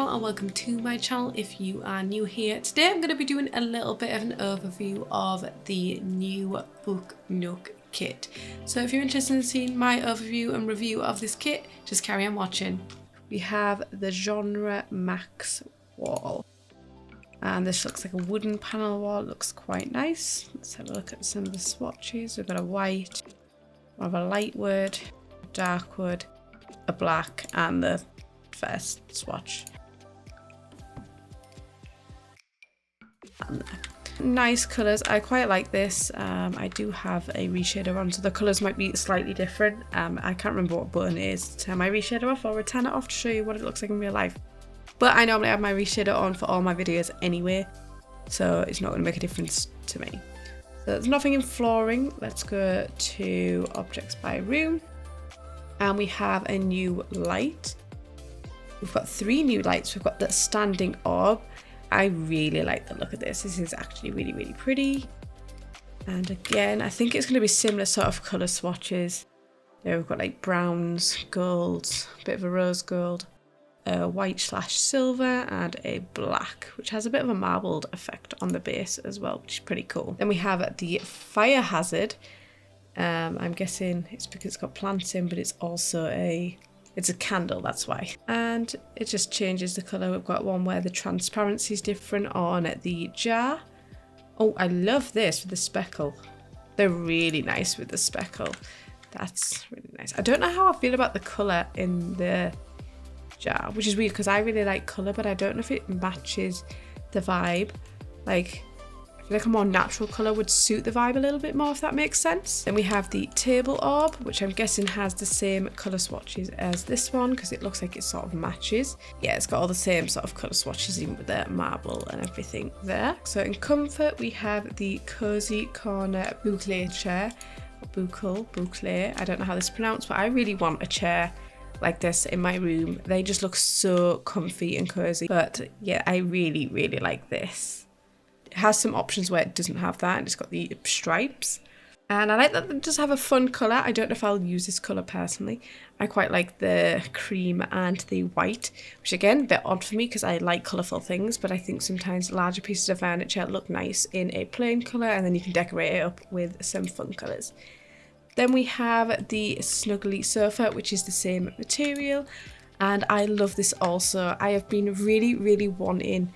channel and welcome to my channel if you are new here. Today I'm going to be doing a little bit of an overview of the new Book Nook kit. So if you're interested in seeing my overview and review of this kit, just carry on watching. We have the Genre Max wall. And this looks like a wooden panel wall. It looks quite nice. Let's have a look at some of the swatches. We've got a white, more of a light wood, dark wood, a black, and the first swatch. Nice colours. I quite like this. I do have a reshader on, so the colours might be slightly different. I can't remember what button it is to turn my reshader off or return it off to show you what it looks like in real life. But I normally have my reshader on for all my videos anyway, so it's not going to make a difference to me. So there's nothing in flooring. Let's go to objects by room. And we have a new light. We've got 3 new lights. We've got the standing orb. I really like the look of this. This is actually really, really pretty. And again, I think it's going to be similar sort of colour swatches. There we've got like browns, golds, a bit of a rose gold, a white/silver, and a black, which has a bit of a marbled effect on the base as well, which is pretty cool. Then we have the fire hazard. I'm guessing it's because it's got plants in, but it's also it's a candle, that's why. And it just changes the colour. We've got one where the transparency is different on the jar. Oh, I love this with the speckle. They're really nice with the speckle. That's really nice. I don't know how I feel about the colour in the jar, which is weird because I really like colour, but I don't know if it matches the vibe. Like, I feel like a more natural colour would suit the vibe a little bit more, if that makes sense. Then we have the table orb, which I'm guessing has the same colour swatches as this one because it looks like it sort of matches. Yeah, it's got all the same sort of colour swatches, even with the marble and everything there. So in comfort, we have the Cozy Corner Boucle chair. Boucle, I don't know how this is pronounced, but I really want a chair like this in my room. They just look so comfy and cozy. But yeah, I really, really like this. It has some options where it doesn't have that, and it's got the stripes. And I like that it does have a fun colour. I don't know if I'll use this colour personally. I quite like the cream and the white, which again, a bit odd for me because I like colourful things, but I think sometimes larger pieces of furniture look nice in a plain colour, and then you can decorate it up with some fun colours. Then we have the Snuggly sofa, which is the same material, and I love this also. I have been really, really wanting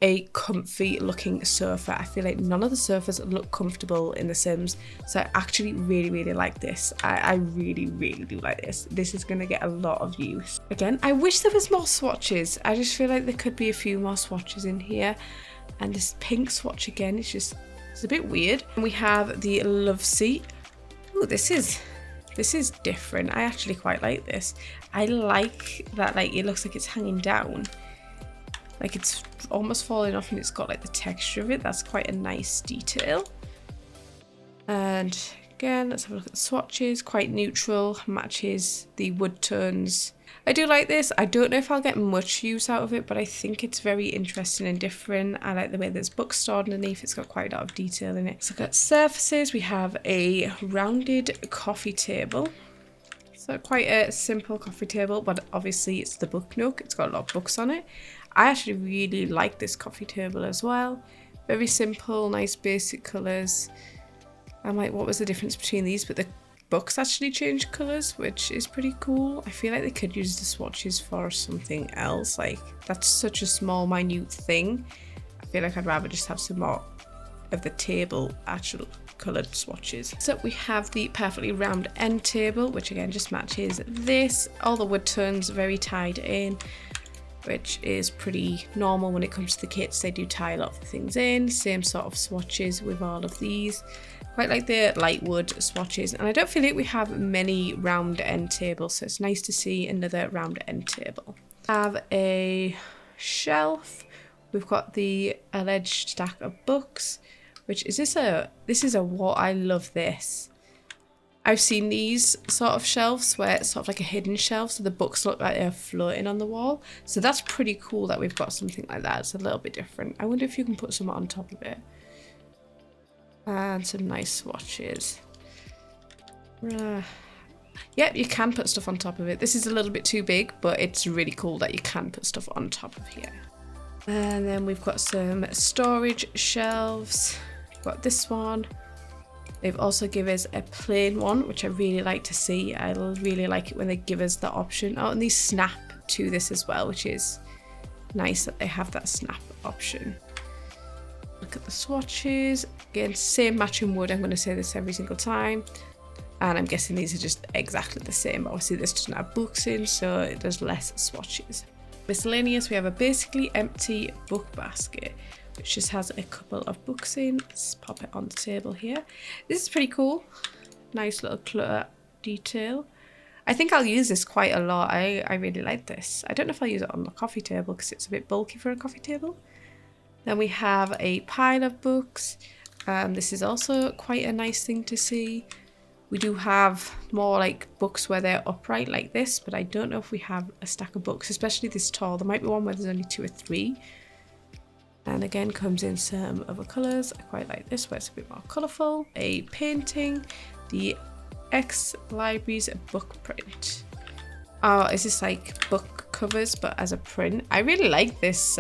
a comfy looking sofa. I feel like none of the sofas look comfortable in The Sims, so I actually really, really like this. I really, really do like this. This is going to get a lot of use. Again, I wish there was more swatches. I just feel like there could be a few more swatches in here, and this pink swatch again, it's a bit weird. And we have the love seat. Oh, this is different. I actually quite like this. I like that, like, it looks like it's hanging down, like it's almost falling off, and it's got like the texture of it. That's quite a nice detail. And again, let's have a look at the swatches. Quite neutral, matches the wood tones. I do like this. I don't know if I'll get much use out of it, but I think it's very interesting and different. I like the way there's books stored underneath. It's got quite a lot of detail in it. Let's look at surfaces. We have a rounded coffee table. So quite a simple coffee table, but obviously it's the Book Nook. It's got a lot of books on it. I actually really like this coffee table as well. Very simple, nice basic colours. I'm like, what was the difference between these? But the books actually change colours, which is pretty cool. I feel like they could use the swatches for something else. Like, that's such a small, minute thing. I feel like I'd rather just have some more of the table actual coloured swatches. So we have the perfectly round end table, which again just matches this. All the wood tones very tied in, which is pretty normal when it comes to the kits. They do tie a lot of the things in. Same sort of swatches with all of these. Quite like the light wood swatches, and I don't feel like we have many round end tables, so it's nice to see another round end table. Have a shelf. We've got the alleged stack of books, which is this is a wall. I love this. I've seen these sort of shelves where it's sort of like a hidden shelf, so the books look like they're floating on the wall. So that's pretty cool that we've got something like that. It's a little bit different. I wonder if you can put some on top of it. And some nice swatches. Yeah, Yep, you can put stuff on top of it. This is a little bit too big, but it's really cool that you can put stuff on top of here. And then we've got some storage shelves. We've got this one. They've also given us a plain one, which I really like to see. I really like it when they give us the option. Oh, and these snap to this as well, which is nice that they have that snap option. Look at the swatches. Again, same matching wood. I'm going to say this every single time. And I'm guessing these are just exactly the same. But obviously this doesn't have books in, so there's less swatches. Miscellaneous, we have a basically empty book basket, which just has a couple of books in. Let's pop it on the table here. This is pretty cool. Nice little clutter detail. I think I'll use this quite a lot. I really like this. I don't know if I'll use it on the coffee table because it's a bit bulky for a coffee table. Then we have a pile of books. This is also quite a nice thing to see. We do have more like books where they're upright like this, but I don't know if we have a stack of books, especially this tall. There might be one where there's only 2 or 3. And again, comes in some other colours. I quite like this where it's a bit more colourful. A painting, the X-Libraries book print. Oh, is this like book covers but as a print? I really like this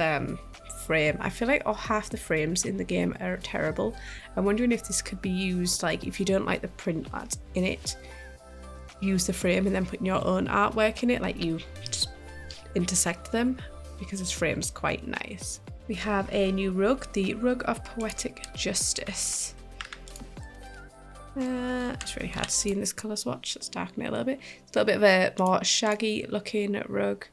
frame. I feel like half the frames in the game are terrible. I'm wondering if this could be used, like if you don't like the print that's in it, use the frame and then put your own artwork in it, like you just intersect them, because this frame's quite nice. We have a new rug, the Rug of Poetic Justice. It's really hard to see in this colour swatch. Let's darken it a little bit. It's a little bit of a more shaggy looking rug.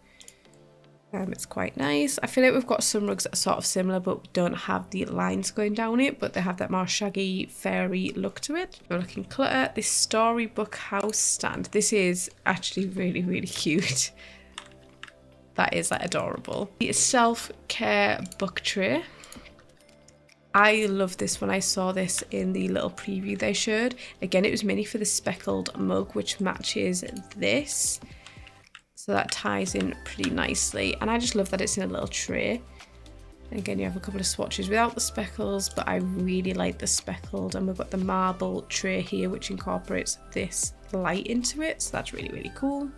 It's quite nice. I feel like we've got some rugs that are sort of similar but don't have the lines going down it, but they have that more shaggy, fairy look to it. We're looking clutter. This storybook house stand. This is actually really, really cute. That is like adorable. The self-care book tray. I love this when I saw this in the little preview they showed. Again, it was mini for the speckled mug, which matches this. So that ties in pretty nicely. And I just love that it's in a little tray. And again, you have a couple of swatches without the speckles, but I really like the speckled. And we've got the marble tray here, which incorporates this light into it. So that's really, really cool.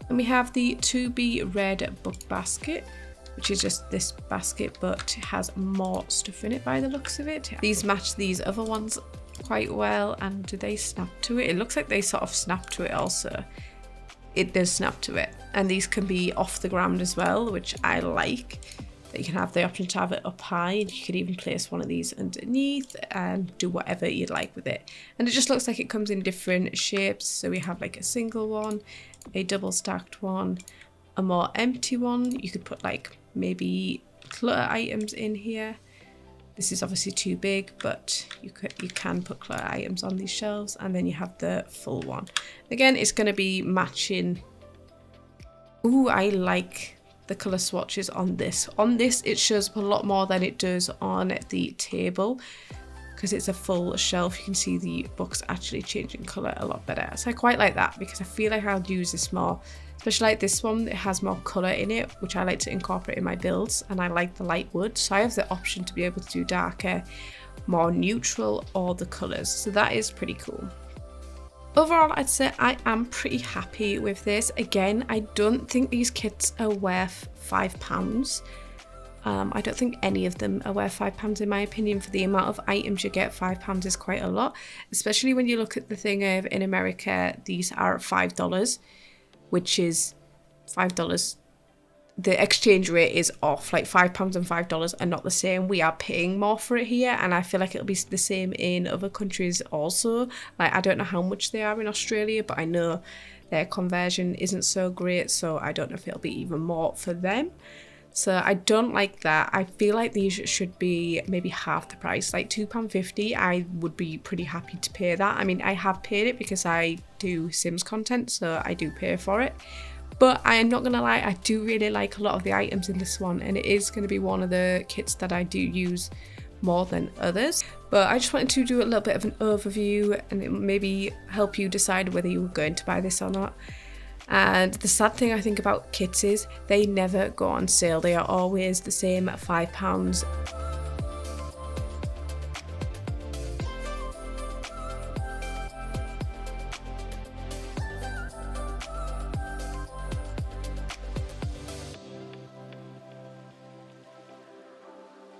And we have the To Be Read book basket, which is just this basket, but it has more stuff in it by the looks of it. These match these other ones quite well. And do they snap to it? It looks like they sort of snap to it also. It does snap to it. And these can be off the ground as well, which I like. That you can have the option to have it up high, and you could even place one of these underneath and do whatever you'd like with it. And it just looks like it comes in different shapes. So we have like a single one, a double stacked one, a more empty one. You could put like maybe clutter items in here. This is obviously too big, but you can put clutter items on these shelves, and then you have the full one. Again, it's going to be matching. Ooh, I like the colour swatches on this. On this, it shows up a lot more than it does on the table, because it's a full shelf. You can see the books actually changing colour a lot better. So I quite like that, because I feel like I'll use this more. Especially like this one, it has more colour in it, which I like to incorporate in my builds, and I like the light wood. So I have the option to be able to do darker, more neutral, or the colours. So that is pretty cool. Overall, I'd say I am pretty happy with this. Again, I don't think these kits are worth £5. I don't think any of them are worth £5 in my opinion. For the amount of items you get, £5 is quite a lot. Especially when you look at the thing of in America, these are at $5. Which is $5. The exchange rate is off, like £5 and $5 are not the same. We are paying more for it here, and I feel like it'll be the same in other countries also. Like, I don't know how much they are in Australia, but I know their conversion isn't so great, so I don't know if it'll be even more for them. So I don't like that. I feel like these should be maybe half the price, like £2.50. I would be pretty happy to pay that. I mean, I have paid it because I do Sims content, so I do pay for it. But I am not going to lie, I do really like a lot of the items in this one, and it is going to be one of the kits that I do use more than others. But I just wanted to do a little bit of an overview and it maybe help you decide whether you were going to buy this or not. And the sad thing I think about kits is they never go on sale. They are always the same at £5.